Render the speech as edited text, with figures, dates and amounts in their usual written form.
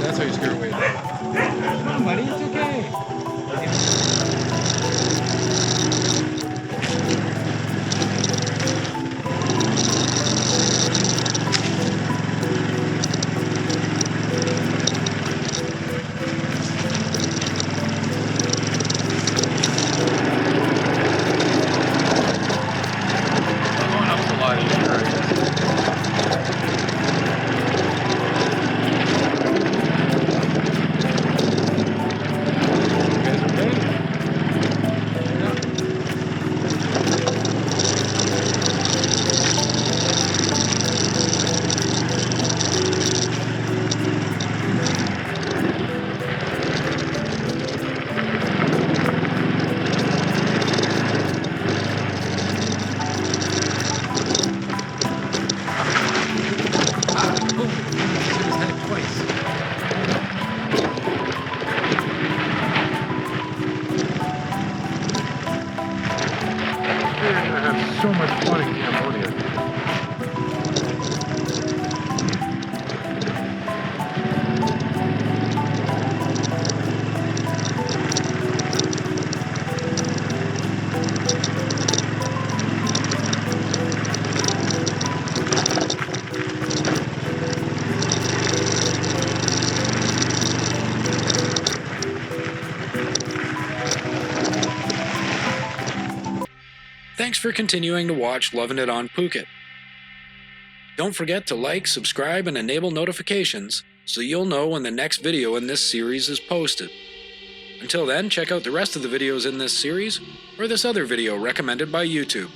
That's how you scare away. Come on, buddy, it's okay. Going up's a lot easier, I guess. So much fun in Cambodia. Thanks for continuing to watch Lovin' It on Phuket. Don't forget to like, subscribe, and enable notifications so you'll know when the next video in this series is posted. Until then, check out the rest of the videos in this series or this other video recommended by YouTube.